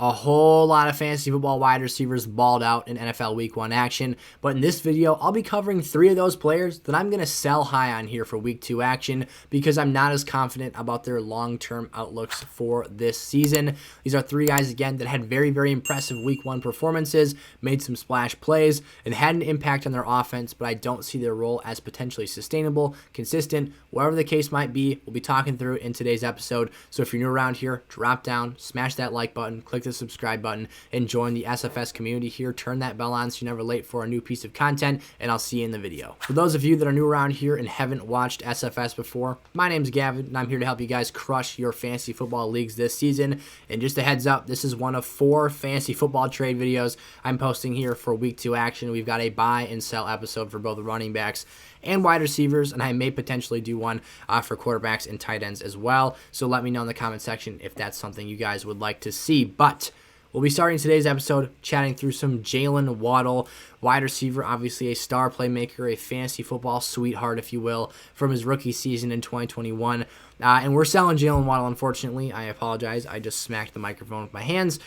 A whole lot of fantasy football wide receivers balled out in NFL Week 1 action, but in this video, I'll be covering 3 of those players that I'm going to sell high on here for Week 2 action because I'm not as confident about their long-term outlooks for this season. These are 3 guys, again, that had very, very impressive Week 1 performances, made some splash plays, and had an impact on their offense, but I don't see their role as potentially sustainable, consistent, whatever the case might be. We'll be talking through it in today's episode, so if you're new around here, drop down, smash that like button, click the subscribe button, and join the SFS community here. Turn that bell on so you're never late for a new piece of content, and I'll see you in the video. For those of you that are new around here and haven't watched SFS before, my name's Gavin, and I'm here to help you guys crush your fantasy football leagues this season. And just a heads up, this is one of 4 fantasy football trade videos I'm posting here for Week 2 action. We've got a buy and sell episode for both running backs and wide receivers, and I may potentially do one for quarterbacks and tight ends as well. So let me know in the comment section if that's something you guys would like to see. But we'll be starting today's episode chatting through some Jaylen Waddle, wide receiver, obviously a star playmaker, a fantasy football sweetheart, if you will, from his rookie season in 2021. And we're selling Jaylen Waddle, unfortunately. I apologize. I just smacked the microphone with my hands.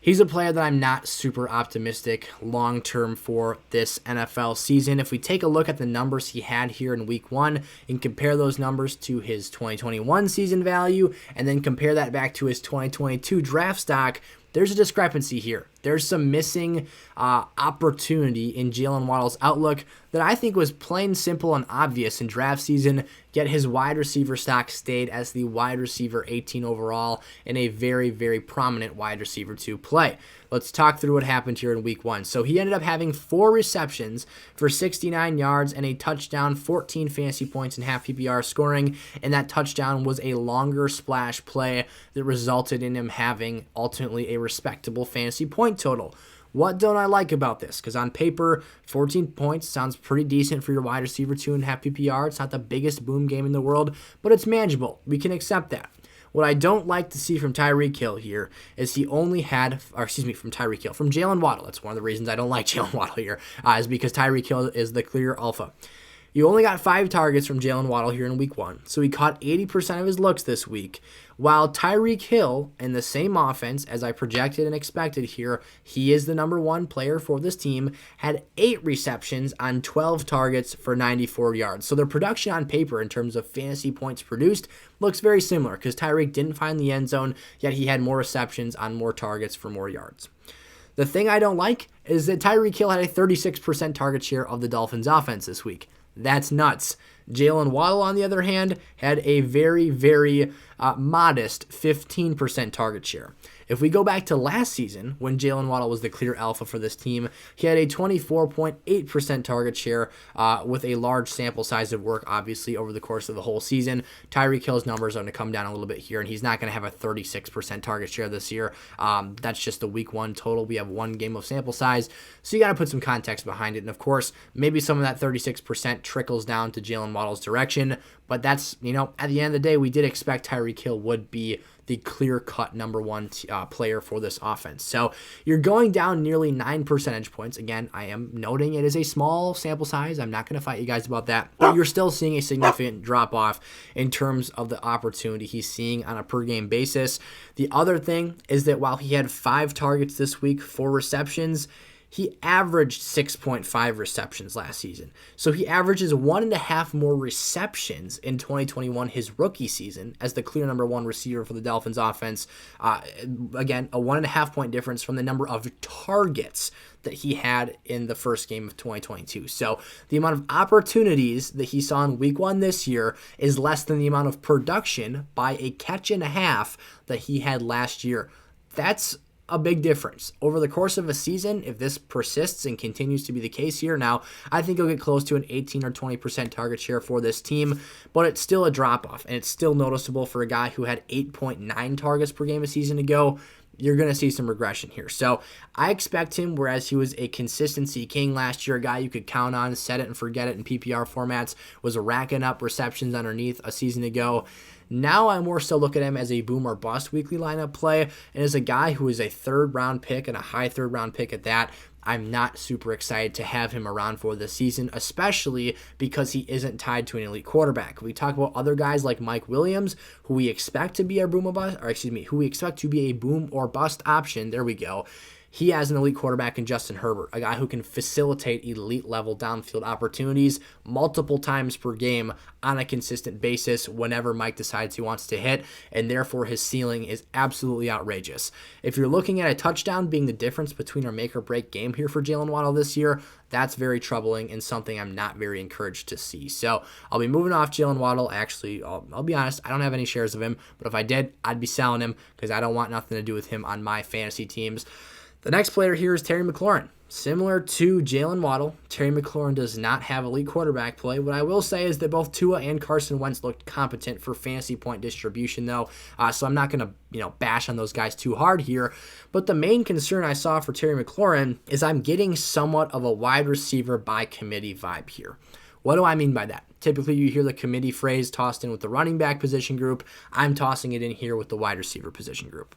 He's a player that I'm not super optimistic long-term for this NFL season. If we take a look at the numbers he had here in Week 1 and compare those numbers to his 2021 season value and then compare that back to his 2022 draft stock, there's a discrepancy here. There's some missing opportunity in Jaylen Waddle's outlook that I think was plain simple and obvious in draft season, yet his wide receiver stock stayed as the wide receiver 18 overall and a very, very prominent wide receiver to play. Let's talk through what happened here in Week 1. So he ended up having 4 receptions for 69 yards and a touchdown, 14 fantasy points and half PPR scoring, and that touchdown was a longer splash play that resulted in him having ultimately a respectable fantasy point total. What don't I like about this? Because on paper, 14 points sounds pretty decent for your wide receiver, 2.5 PPR. It's not the biggest boom game in the world, but it's manageable. We can accept that. What I don't like to see from Tyreek Hill here is from Jaylen Waddle. That's one of the reasons I don't like Jaylen Waddle here, is because Tyreek Hill is the clear alpha. You only got 5 targets from Jaylen Waddle here in Week 1, so he caught 80% of his looks this week, while Tyreek Hill, in the same offense as I projected and expected here, he is the number 1 player for this team, had 8 receptions on 12 targets for 94 yards. So their production on paper in terms of fantasy points produced looks very similar because Tyreek didn't find the end zone, yet he had more receptions on more targets for more yards. The thing I don't like is that Tyreek Hill had a 36% target share of the Dolphins' offense this week. That's nuts. Jaylen Waddle, on the other hand, had a very, very modest 15% target share. If we go back to last season, when Jaylen Waddle was the clear alpha for this team, he had a 24.8% target share with a large sample size of work, obviously, over the course of the whole season. Tyreek Hill's numbers are going to come down a little bit here, and he's not going to have a 36% target share this year. That's just the Week 1 total. We have 1 game of sample size, so you got to put some context behind it. And, of course, maybe some of that 36% trickles down to Jaylen Waddle's direction, but that's, at the end of the day, we did expect Tyreek Hill would be the clear-cut number 1 player for this offense. So you're going down nearly 9 percentage points. Again, I am noting it is a small sample size. I'm not going to fight you guys about that, but you're still seeing a significant drop-off in terms of the opportunity he's seeing on a per-game basis. The other thing is that while he had 5 targets this week, 4 receptions, he averaged 6.5 receptions last season. So he averages 1.5 more receptions in 2021, his rookie season, as the clear number 1 receiver for the Dolphins offense. Again, a 1.5 point difference from the number of targets that he had in the first game of 2022. So the amount of opportunities that he saw in Week 1 this year is less than the amount of production by a catch and a half that he had last year. That's a big difference. Over the course of a season, if this persists and continues to be the case here, now I think he'll get close to an 18 or 20% target share for this team, but it's still a drop-off, and it's still noticeable for a guy who had 8.9 targets per game a season ago. You're going to see some regression here. So I expect him, whereas he was a consistency king last year, a guy you could count on, set it and forget it in PPR formats, was racking up receptions underneath a season ago. Now I more so look at him as a boom or bust weekly lineup play, and as a guy who is a third-round pick and a high third-round pick at that. I'm not super excited to have him around for this season, especially because he isn't tied to an elite quarterback. We talk about other guys like Mike Williams, who we expect to be a boom or bust option. There we go. He has an elite quarterback in Justin Herbert, a guy who can facilitate elite level downfield opportunities multiple times per game on a consistent basis whenever Mike decides he wants to hit, and therefore his ceiling is absolutely outrageous. If you're looking at a touchdown being the difference between our make or break game here for Jaylen Waddle this year, that's very troubling and something I'm not very encouraged to see. So I'll be moving off Jaylen Waddle. Actually, I'll be honest, I don't have any shares of him, but if I did, I'd be selling him because I don't want nothing to do with him on my fantasy teams. The next player here is Terry McLaurin. Similar to Jaylen Waddle, Terry McLaurin does not have elite quarterback play. What I will say is that both Tua and Carson Wentz looked competent for fantasy point distribution, though, so I'm not going to bash on those guys too hard here. But the main concern I saw for Terry McLaurin is I'm getting somewhat of a wide receiver by committee vibe here. What do I mean by that? Typically, you hear the committee phrase tossed in with the running back position group. I'm tossing it in here with the wide receiver position group.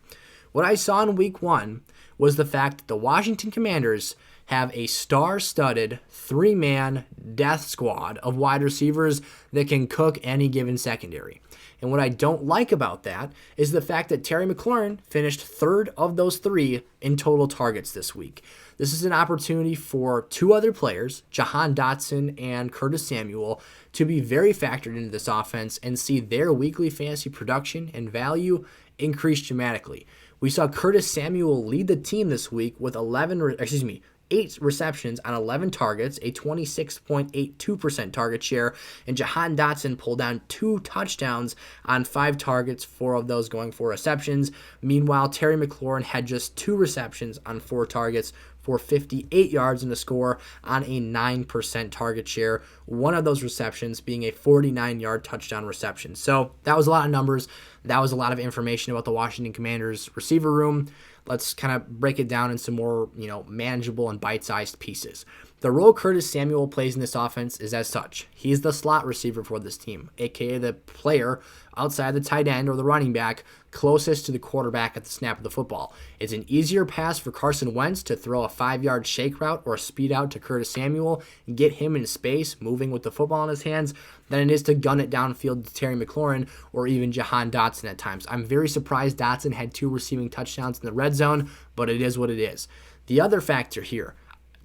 What I saw in week 1 was the fact that the Washington Commanders have a star-studded 3-man death squad of wide receivers that can cook any given secondary. And what I don't like about that is the fact that Terry McLaurin finished third of those 3 in total targets this week. This is an opportunity for 2 other players, Jahan Dotson and Curtis Samuel, to be very factored into this offense and see their weekly fantasy production and value increase dramatically. We saw Curtis Samuel lead the team this week with 8 receptions on 11 targets, a 26.82% target share, and Jahan Dotson pulled down 2 touchdowns on 5 targets, 4 of those going for receptions. Meanwhile, Terry McLaurin had just 2 receptions on 4 targets for 58 yards and a score on a 9% target share, one of those receptions being a 49-yard touchdown reception. So that was a lot of numbers. That was a lot of information about the Washington Commanders receiver room. Let's kind of break it down in some more, manageable and bite-sized pieces. The role Curtis Samuel plays in this offense is as such. He's the slot receiver for this team, aka the player outside the tight end or the running back closest to the quarterback at the snap of the football. It's an easier pass for Carson Wentz to throw a 5-yard shake route or a speed out to Curtis Samuel and get him in space, moving with the football in his hands, than it is to gun it downfield to Terry McLaurin or even Jahan Dotson at times. I'm very surprised Dotson had 2 receiving touchdowns in the red zone, but it is what it is. The other factor here,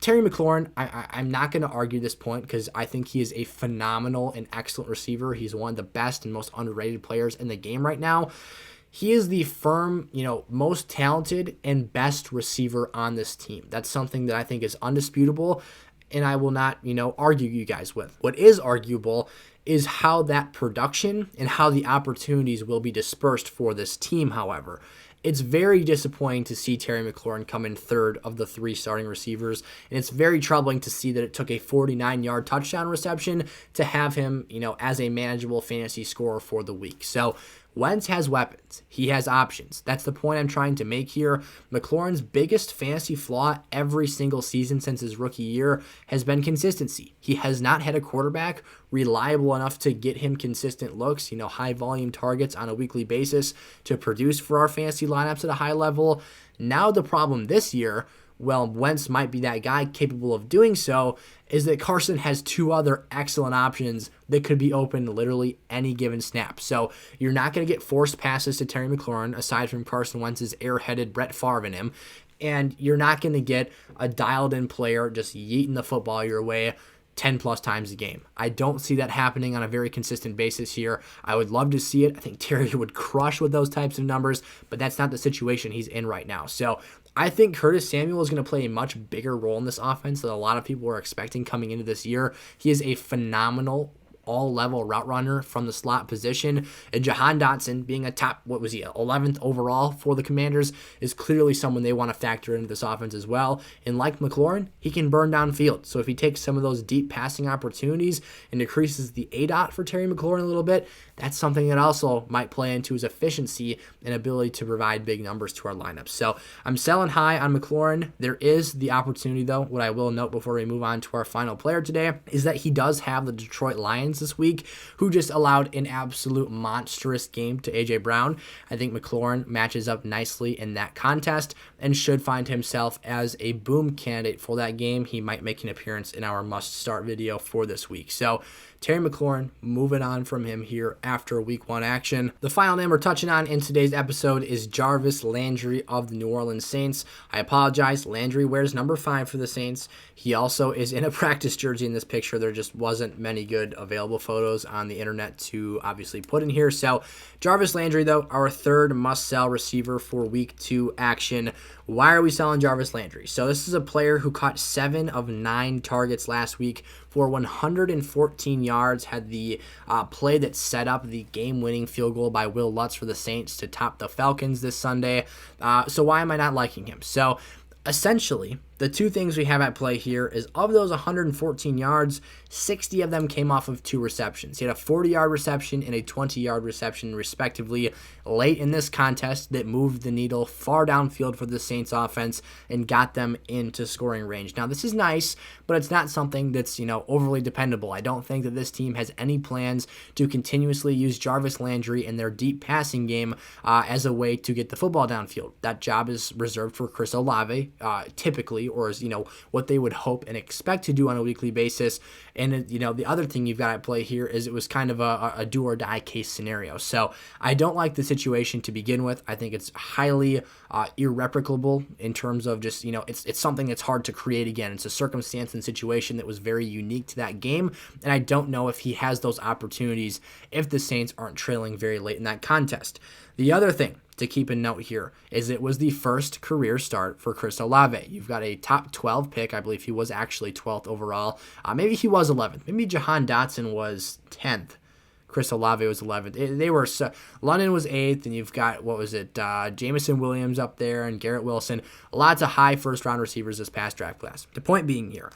Terry McLaurin, I'm not going to argue this point because I think he is a phenomenal and excellent receiver. He's one of the best and most underrated players in the game right now. He is the firm, most talented and best receiver on this team. That's something that I think is undisputable, and I will not, argue you guys with. What is arguable is how that production and how the opportunities will be dispersed for this team, however. It's very disappointing to see Terry McLaurin come in third of the 3 starting receivers, and it's very troubling to see that it took a 49-yard touchdown reception to have him, as a manageable fantasy scorer for the week. So Wentz has weapons. He has options. That's the point I'm trying to make here. McLaurin's biggest fantasy flaw every single season since his rookie year has been consistency. He has not had a quarterback reliable enough to get him consistent looks, high volume targets on a weekly basis to produce for our fantasy lineups at a high level. Now the problem this year, Wentz might be that guy capable of doing so, is that Carson has 2 other excellent options that could be open literally any given snap. So you're not going to get forced passes to Terry McLaurin aside from Carson Wentz's airheaded Brett Favre in him, and you're not going to get a dialed-in player just yeeting the football your way 10 plus times a game. I don't see that happening on a very consistent basis here. I would love to see it. I think Terry would crush with those types of numbers, but that's not the situation he's in right now. So I think Curtis Samuel is going to play a much bigger role in this offense than a lot of people were expecting coming into this year. He is a phenomenal all-level route runner from the slot position. And Jahan Dotson, being a top, 11th overall for the Commanders, is clearly someone they want to factor into this offense as well. And like McLaurin, he can burn downfield. So if he takes some of those deep passing opportunities and decreases the ADOT for Terry McLaurin a little bit, that's something that also might play into his efficiency and ability to provide big numbers to our lineups. So I'm selling high on McLaurin. There is the opportunity, though. What I will note before we move on to our final player today is that he does have the Detroit Lions Falcons this week, who just allowed an absolute monstrous game to A.J. Brown. I think McLaurin matches up nicely in that contest and should find himself as a boom candidate for that game. He might make an appearance in our must-start video for this week. So Terry McLaurin, moving on from him here after week 1 action. The final name we're touching on in today's episode is Jarvis Landry of the New Orleans Saints. I apologize, Landry wears number 5 for the Saints. He also is in a practice jersey in this picture. There just wasn't many good available photos on the internet to obviously put in here. So Jarvis Landry, though, our third must-sell receiver for week 2 action. Why are we selling Jarvis Landry? So this is a player who caught 7 of 9 targets last week for 114 yards, had the play that set up the game-winning field goal by Will Lutz for the Saints to top the Falcons this Sunday. So why am I not liking him? So essentially, the two things we have at play here is of those 114 yards, 60 of them came off of 2 receptions. He had a 40-yard reception and a 20-yard reception, respectively, late in this contest that moved the needle far downfield for the Saints offense and got them into scoring range. Now, this is nice, but it's not something that's, overly dependable. I don't think that this team has any plans to continuously use Jarvis Landry in their deep passing game as a way to get the football downfield. That job is reserved for Chris Olave, typically, or is, what they would hope and expect to do on a weekly basis. And, the other thing you've got at play here is it was kind of a do or die case scenario. So I don't like the situation to begin with. I think it's highly irreplicable in terms of just, it's something that's hard to create again. It's a circumstance and situation that was very unique to that game. And I don't know if he has those opportunities if the Saints aren't trailing very late in that contest. The other thing to keep a note here is it was the first career start for Chris Olave. You've got a top 12 pick. I believe he was actually 12th overall. Maybe he was 11th. Maybe Jahan Dotson was 10th. Chris Olave was 11th. London was 8th, and you've got, Jameson Williams up there and Garrett Wilson. Lots of high first-round receivers this past draft class. The point being here,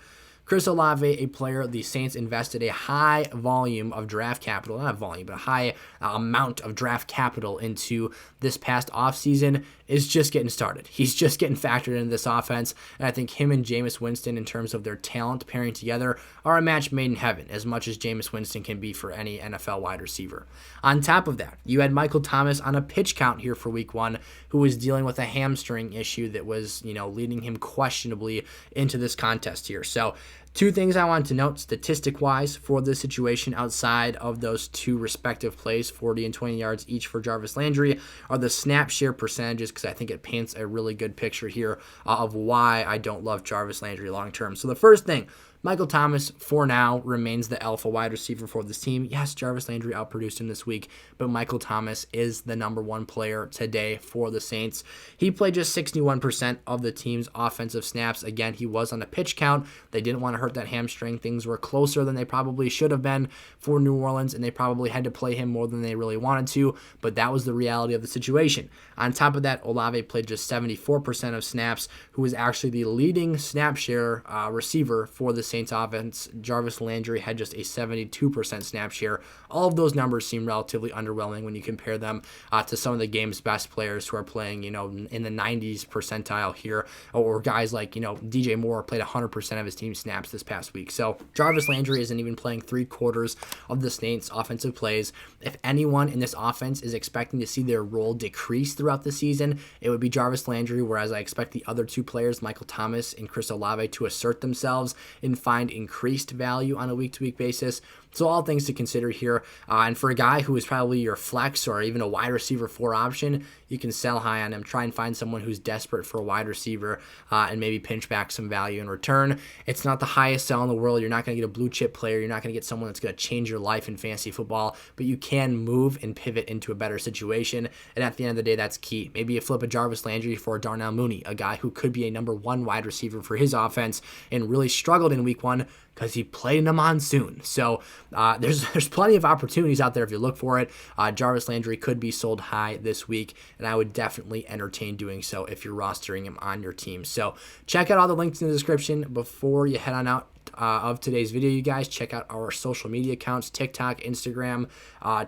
Chris Olave, a player the Saints invested a high volume of draft capital, not volume, but a high amount of draft capital into this past offseason, is just getting started. He's just getting factored into this offense, and I think him and Jameis Winston, in terms of their talent pairing together, are a match made in heaven, as much as Jameis Winston can be for any NFL wide receiver. On top of that, you had Michael Thomas on a pitch count here for week 1, who was dealing with a hamstring issue that was, leading him questionably into this contest here. So, two things I want to note statistic-wise for this situation outside of those 2 respective plays, 40 and 20 yards each for Jarvis Landry, are the snap share percentages, because I think it paints a really good picture here of why I don't love Jarvis Landry long-term. So the first thing, Michael Thomas, for now, remains the alpha wide receiver for this team. Yes, Jarvis Landry outproduced him this week, but Michael Thomas is the number 1 player today for the Saints. He played just 61% of the team's offensive snaps. Again, he was on a pitch count. They didn't want to hurt that hamstring. Things were closer than they probably should have been for New Orleans, and they probably had to play him more than they really wanted to, but that was the reality of the situation. On top of that, Olave played just 74% of snaps, who was actually the leading snap share receiver for the Saints offense. Jarvis Landry had just a 72% snap share. All of those numbers seem relatively underwhelming when you compare them to some of the game's best players who are playing, in the 90s percentile here, or guys like, DJ Moore played 100% of his team snaps this past week. So Jarvis Landry isn't even playing 3/4 of the Saints' offensive plays. If anyone in this offense is expecting to see their role decrease throughout the season, it would be Jarvis Landry, whereas I expect the other 2 players, Michael Thomas and Chris Olave, to assert themselves and find increased value on a week-to-week basis. So all things to consider here. And for a guy who is probably your flex or even a wide receiver 4 option, you can sell high on him. Try and find someone who's desperate for a wide receiver and maybe pinch back some value in return. It's not the highest sell in the world. You're not going to get a blue chip player. You're not going to get someone that's going to change your life in fantasy football, but you can move and pivot into a better situation. And at the end of the day, that's key. Maybe you flip a Jarvis Landry for a Darnell Mooney, a guy who could be a number 1 wide receiver for his offense and really struggled in week 1 because he played in a monsoon. So there's plenty of opportunities out there if you look for it. Jarvis Landry could be sold high this week, and I would definitely entertain doing so if you're rostering him on your team. So check out all the links in the description before you head on out of today's video, you guys, check out our social media accounts, TikTok, Instagram,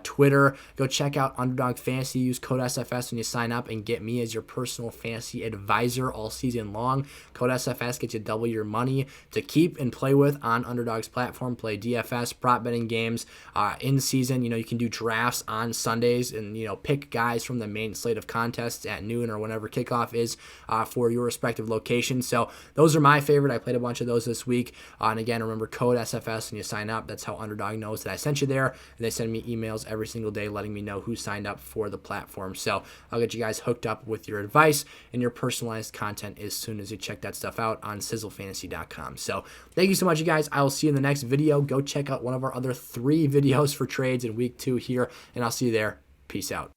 Twitter. Go check out Underdog Fantasy. Use code SFS when you sign up and get me as your personal fantasy advisor all season long. Code SFS gets you double your money to keep and play with on Underdog's platform. Play DFS, prop betting games in season. You can do drafts on Sundays and, pick guys from the main slate of contests at noon or whenever kickoff is for your respective location. So those are my favorite. I played a bunch of those this week. And again, remember code SFS when you sign up. That's how Underdog knows that I sent you there. And they send me emails every single day letting me know who signed up for the platform. So I'll get you guys hooked up with your advice and your personalized content as soon as you check that stuff out on sizzlefantasy.com. So thank you so much, you guys. I will see you in the next video. Go check out one of our other 3 videos for trades in week 2 here, and I'll see you there. Peace out.